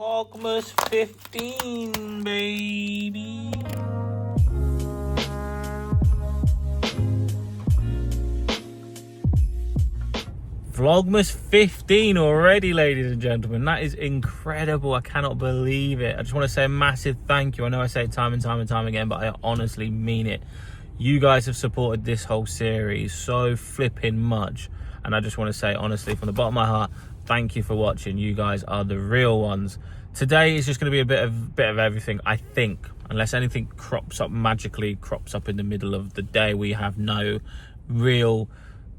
Vlogmas 15, baby. Vlogmas 15 already, ladies and gentlemen. That is incredible. I cannot believe it. I just want to say a massive thank you. I know I say it time and time again, but I honestly mean it. You guys have supported this whole series so flipping much. And I just want to say, honestly, from the bottom of my heart, thank you for watching. You guys are the real ones. Today is just going to be a bit of everything, I think. Unless anything magically crops up in the middle of the day. We have no real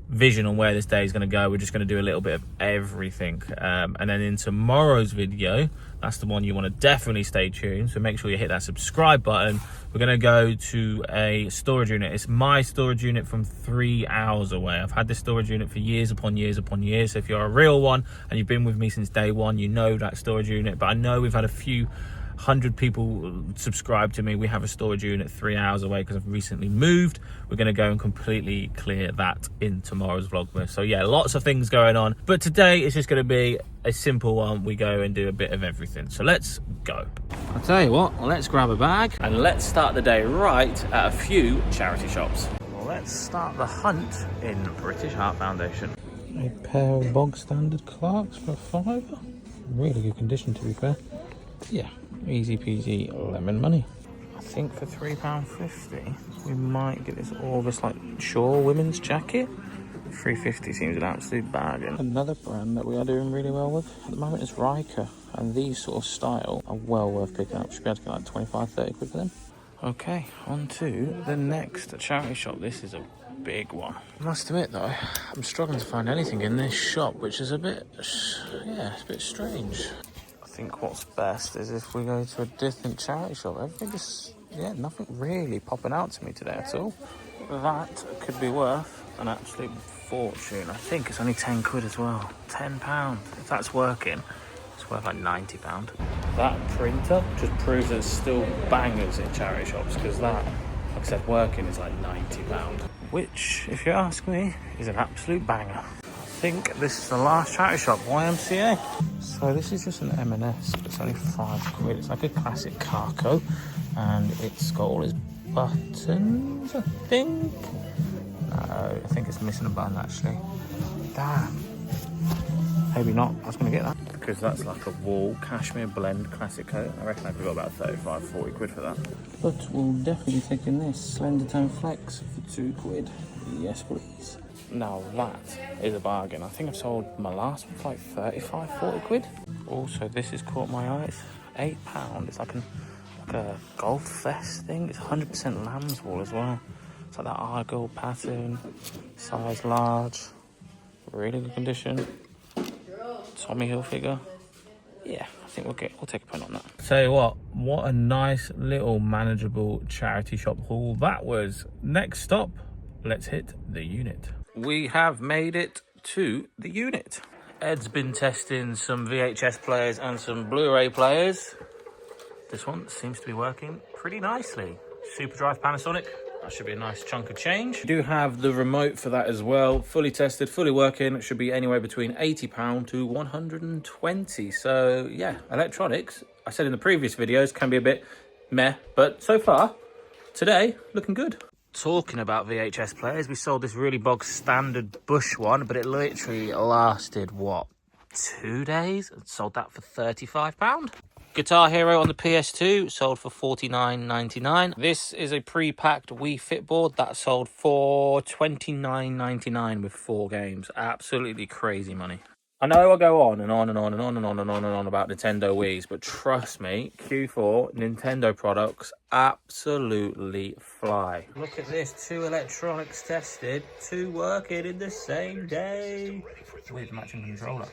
vision on where this day is going to go. We're just going to do a little bit of everything. And then in tomorrow's video, that's the one you want to definitely stay tuned. So make sure you hit that subscribe button. We're going to go to a storage unit. It's my storage unit from 3 hours away. I've had this storage unit for years upon years upon years. So if you're a real one and you've been with me since day one, you know that storage unit. But I know we've had a few 100 people subscribe to me. We have a storage unit 3 hours away because I've recently moved. We're going to go and completely clear that in tomorrow's Vlogmas. So yeah, lots of things going on, but today it's just going to be a simple one. We go and do a bit of everything, so let's go. I'll tell you what, let's grab a bag and let's start the day right at a few charity shops. Well, let's start the hunt in British Heart Foundation. A pair of bog standard Clarks for £5. Really good condition, to be fair. Yeah, easy peasy lemon money. I think for £3.50 we might get this August like Shaw women's jacket. £3.50 seems an absolute bargain. Another brand that we are doing really well with at the moment is Riker, and these sort of style are well worth picking up. Should be able to get like 25-30 quid for them. Okay, on to the next charity shop. This is a big one. I must admit though, I'm struggling to find anything in this shop, which is a bit, yeah, it's a bit strange. I think what's best is if we go to a different charity shop. Everything just, yeah, nothing really popping out to me today at all. That could be worth an absolute fortune. I think it's only 10 quid as well. £10. If that's working, it's worth like £90. That printer just proves there's still bangers in charity shops, because that, like I said, working is like £90. Which, if you ask me, is an absolute banger. I think this is the last charity shop, YMCA. So this is just an M&S, but it's only 5 quid. It's like a classic Carco, and it's got all its buttons, I think. No, I think it's missing a button actually. Damn. Maybe not. I was going to get that because that's like a wool cashmere blend classic coat. I reckon I could have got about 35-40 quid for that. But we'll definitely be taking this Slender Tone Flex for 2 quid. Yes, please. Now that is a bargain. I think I've sold my last one for like 35-40 quid. Also, this has caught my eye. It's £8. It's like a golf vest thing. It's 100% lamb's wool as well. It's like that Argyle pattern, size large, really good condition. Tommy Hilfiger. Yeah, I think we'll take a punt on that. Tell you what a nice little manageable charity shop haul that was. Next stop, let's hit the unit. We have made it to the unit. Ed's been testing some VHS players and some Blu-ray players. This one seems to be working pretty nicely. Super Drive Panasonic. That should be a nice chunk of change. We do have the remote for that as well. Fully tested, fully working. It should be anywhere between £80 to £120. So yeah, electronics, I said in the previous videos, can be a bit meh, but so far, today, looking good. Talking about VHS players, we sold this really bog standard Bush one, but it literally lasted, what, 2 days? Sold that for £35. Guitar Hero on the PS2 sold for $49.99. This is a pre-packed Wii Fit board that sold for $29.99 with 4 games. Absolutely crazy money. I know I go on and on and on and on and on and on and on about Nintendo Wiis, but trust me, Q4 Nintendo products absolutely fly. Look at this, 2 electronics tested, 2 working in the same day. With matching controller.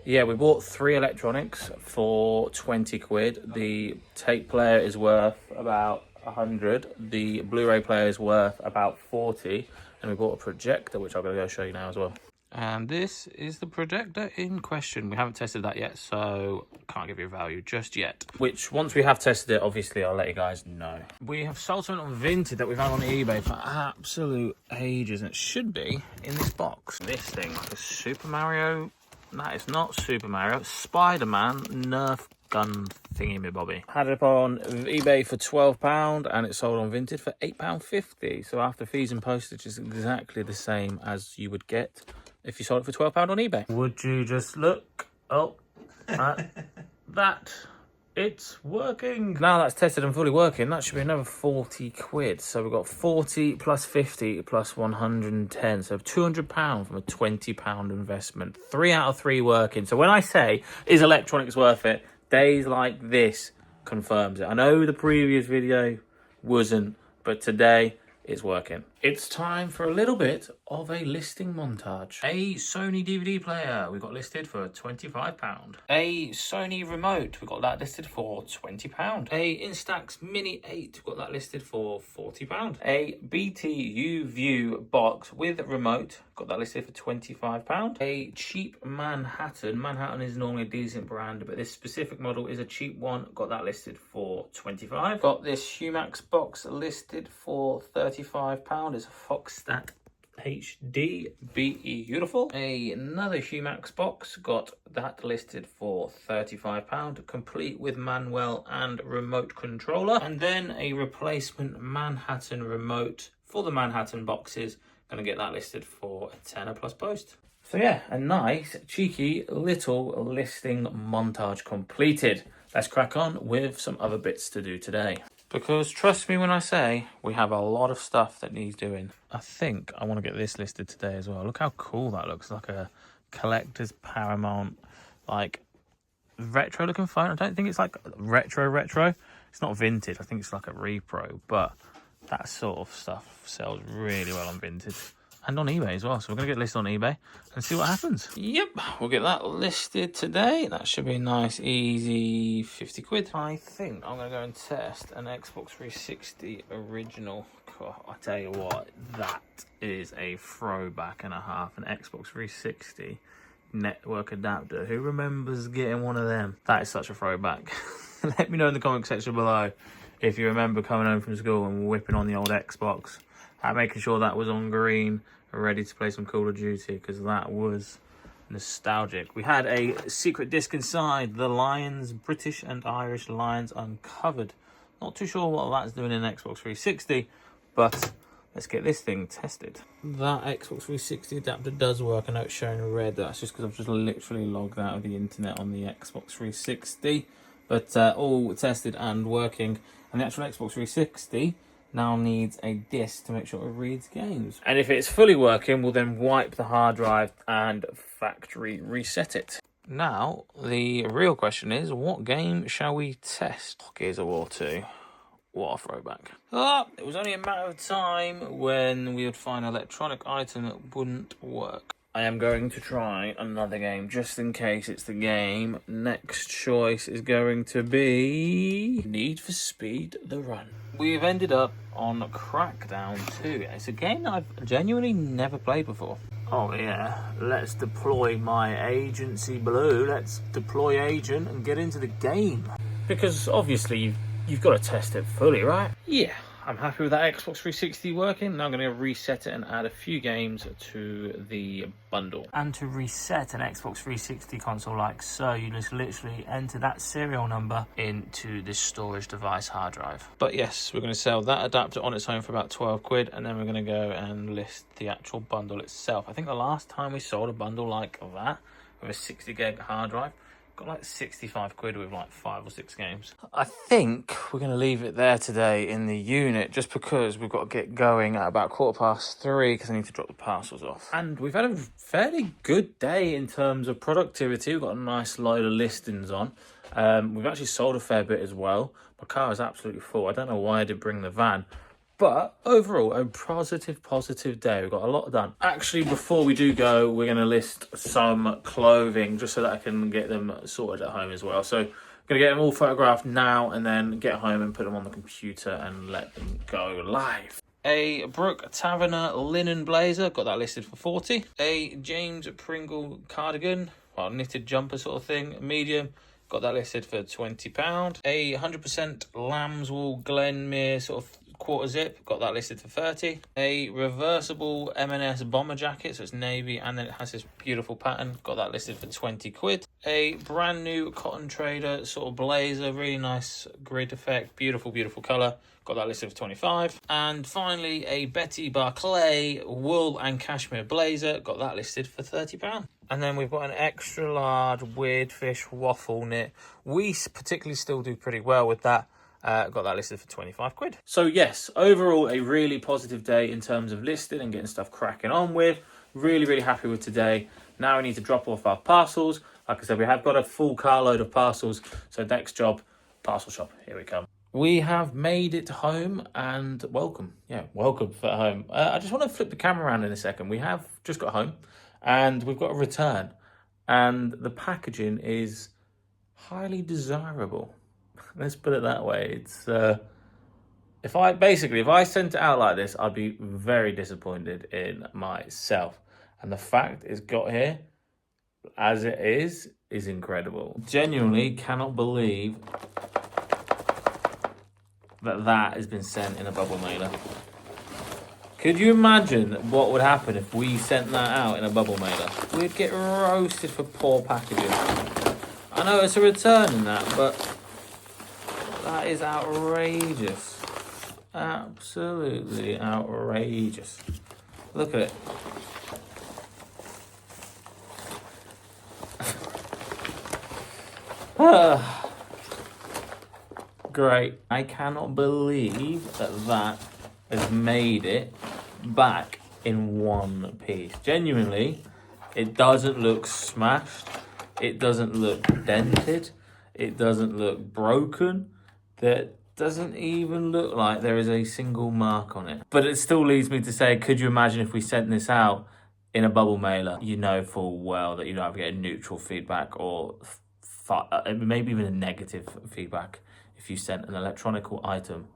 Yeah, we bought 3 electronics for 20 quid. The tape player is worth about 100. The Blu-ray player is worth about 40. And we bought a projector, which I'm going to go show you now as well. And this is the projector in question. We haven't tested that yet, so can't give you a value just yet. Which, once we have tested it, obviously I'll let you guys know. We have sold something on Vinted that we've had on eBay for absolute ages, and it should be in this box. This thing, like a Super Mario... That is not Super Mario. Spider-Man Nerf gun thingy me bobby. Had it on eBay for £12 and it sold on Vinted for £8.50. So after fees and postage, is exactly the same as you would get if you sold it for £12 on eBay. Would you just look at that? It's working. Now that's tested and fully working, that should be another 40 quid. So we've got 40 plus 50 plus 110. So £200 from a £20 investment. 3 out of 3 working. So when I say, is electronics worth it? Days like this confirms it. I know the previous video wasn't, but today it's working. It's time for a little bit of a listing montage. A Sony DVD player, we got listed for £25. A Sony remote, we got that listed for £20. A Instax Mini 8, we got that listed for £40. A BTU View box with remote, got that listed for £25. A cheap Manhattan. Manhattan is normally a decent brand, but this specific model is a cheap one, got that listed for £25. Got this Humax box listed for £35. Is a Foxstat HD beautiful. Another Humax box, got that listed for £35, complete with manual and remote controller. And then a replacement Manhattan remote for the Manhattan boxes, gonna get that listed for a tenner plus post. So yeah, a nice cheeky little listing montage completed. Let's crack on with some other bits to do today. Because trust me when I say we have a lot of stuff that needs doing. I think I want to get this listed today as well. Look how cool that looks. Like a collector's Paramount, like retro looking phone. I don't think it's like retro. It's not vintage. I think it's like a repro. But that sort of stuff sells really well on Vinted. And on eBay as well. So we're going to get listed on eBay and see what happens. Yep, we'll get that listed today. That should be a nice, easy 50 quid. I think I'm going to go and test an Xbox 360 original. God, I tell you what, that is a throwback and a half. An Xbox 360 network adapter. Who remembers getting one of them? That is such a throwback. Let me know in the comment section below if you remember coming home from school and whipping on the old Xbox. Making sure that was on green, ready to play some Call of Duty, because that was nostalgic. We had a secret disc inside, the Lions, British and Irish Lions Uncovered. Not too sure what that's doing in Xbox 360, but let's get this thing tested. That Xbox 360 adapter does work. I know it's showing red. That's just because I've just literally logged out of the internet on the Xbox 360. But all tested and working. And the actual Xbox 360 now needs a disc to make sure it reads games. And if it's fully working, we'll then wipe the hard drive and factory reset it. Now, the real question is, what game shall we test? Gears of War 2. What a throwback. It was only a matter of time when we would find an electronic item that wouldn't work. I am going to try another game, just in case it's the game. Next choice is going to be Need for Speed The Run. We've ended up on Crackdown 2. It's a game that I've genuinely never played before. Oh yeah, let's deploy my agency blue. Let's deploy agent and get into the game. Because obviously you've got to test it fully, right? Yeah. I'm happy with that Xbox 360 working. Now I'm going to reset it and add a few games to the bundle. And to reset an Xbox 360 console like so, you just literally enter that serial number into this storage device hard drive. But yes, we're going to sell that adapter on its own for about 12 quid, and then we're going to go and list the actual bundle itself. I think the last time we sold a bundle like that with a 60 gig hard drive, got like 65 quid with like 5 or 6 games. I think we're going to leave it there today in the unit, just because we've got to get going at about 3:15 because I need to drop the parcels off. And we've had a fairly good day in terms of productivity. We've got a nice load of listings on. We've actually sold a fair bit as well. My car is absolutely full. I don't know why I did bring the van. But overall, a positive day. We've got a lot done. Actually, before we do go, we're going to list some clothing just so that I can get them sorted at home as well. So I'm going to get them all photographed now and then get home and put them on the computer and let them go live. A Brooke Taverner linen blazer, got that listed for 40. A James Pringle cardigan, well, knitted jumper sort of thing, medium, got that listed for £20. A 100% lamb's wool Glenmere sort of quarter zip, got that listed for 30. A reversible M&S bomber jacket, so it's navy, and then it has this beautiful pattern, got that listed for 20 quid. A brand new Cotton Trader sort of blazer, really nice grid effect, beautiful, beautiful colour. Got that listed for 25. And finally, a Betty Barclay wool and cashmere blazer. Got that listed for £30. And then we've got an extra large weird fish waffle knit. We particularly still do pretty well with that. Got that listed for 25 quid. So yes, overall a really positive day in terms of listing and getting stuff cracking on with. Really, really happy with today. Now we need to drop off our parcels. Like I said, we have got a full carload of parcels. So next job, parcel shop. Here we come. We have made it home and welcome. Yeah, welcome for home. I just want to flip the camera around in a second. We have just got home and we've got a return. And the packaging is highly desirable. Let's put it that way. It's if I sent it out like this, I'd be very disappointed in myself. And the fact it's got here as it is incredible. Genuinely cannot believe that has been sent in a bubble mailer. Could you imagine what would happen if we sent that out in a bubble mailer? We'd get roasted for poor packaging. I know it's a return in that, but that is outrageous. Absolutely outrageous. Look at it. Great. I cannot believe that has made it back in one piece. Genuinely, it doesn't look smashed. It doesn't look dented. It doesn't look broken. That doesn't even look like there is a single mark on it. But it still leads me to say, could you imagine if we sent this out in a bubble mailer? You know full well that you'd either get a neutral feedback or maybe even a negative feedback if you sent an electronical item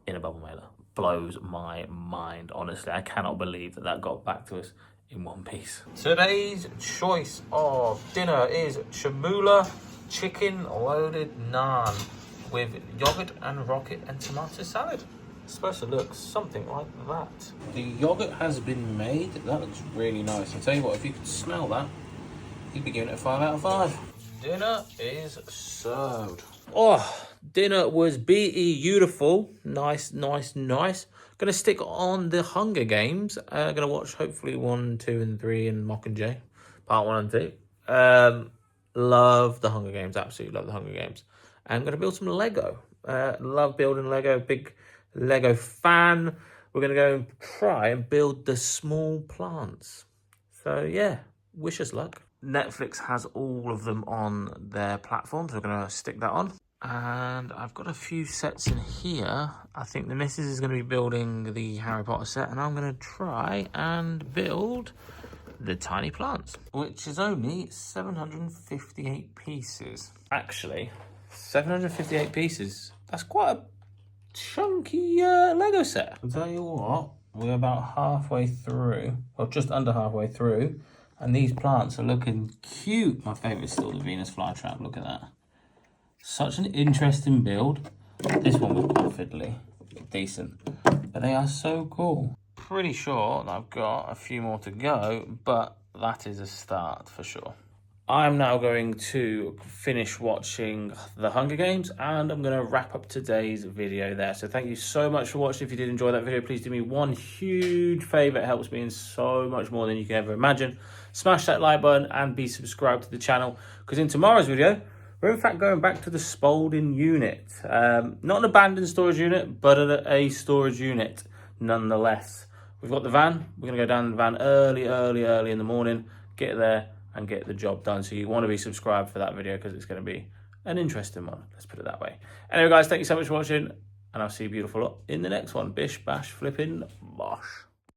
in a bubble mailer. Blows my mind, honestly. I cannot believe that got back to us in one piece. Today's choice of dinner is chamula chicken loaded naan with yogurt and rocket and tomato salad. It's supposed to look something like that. The yogurt has been made. That looks really nice. I'll tell you what, if you could smell that, you'd be giving it a 5 out of 5. Dinner is served. Oh, dinner was beautiful. Nice, nice, nice. Gonna stick on the Hunger Games. Gonna watch hopefully 1, 2, and 3 and Mockingjay, part 1 and 2. Love the Hunger Games. Absolutely love the Hunger Games. I'm gonna build some Lego. Love building Lego. Big Lego fan. We're gonna go and try and build the small plants. So yeah, wish us luck. Netflix has all of them on their platforms. We're going to stick that on. And I've got a few sets in here. I think the missus is going to be building the Harry Potter set. And I'm going to try and build the tiny plants, which is only 758 pieces. Actually, 758 pieces. That's quite a chunky Lego set. I'll tell you what, we're about halfway through, or just under halfway through. And these plants are looking cute. My favourite is still the Venus flytrap. Look at that. Such an interesting build. This one was quite fiddly. Decent. But they are so cool. Pretty sure that I've got a few more to go, but that is a start for sure. I'm now going to finish watching The Hunger Games and I'm going to wrap up today's video there. So thank you so much for watching. If you did enjoy that video, please do me one huge favour. It helps me in so much more than you can ever imagine. Smash that like button and be subscribed to the channel, because in tomorrow's video, we're in fact going back to the Spalding unit. Not an abandoned storage unit, but a storage unit nonetheless. We've got the van. We're going to go down in the van early in the morning, get there and get the job done. So you want to be subscribed for that video because it's going to be an interesting one. Let's put it that way. Anyway, guys, thank you so much for watching and I'll see you beautiful lot in the next one. Bish, bash, flipping, bosh.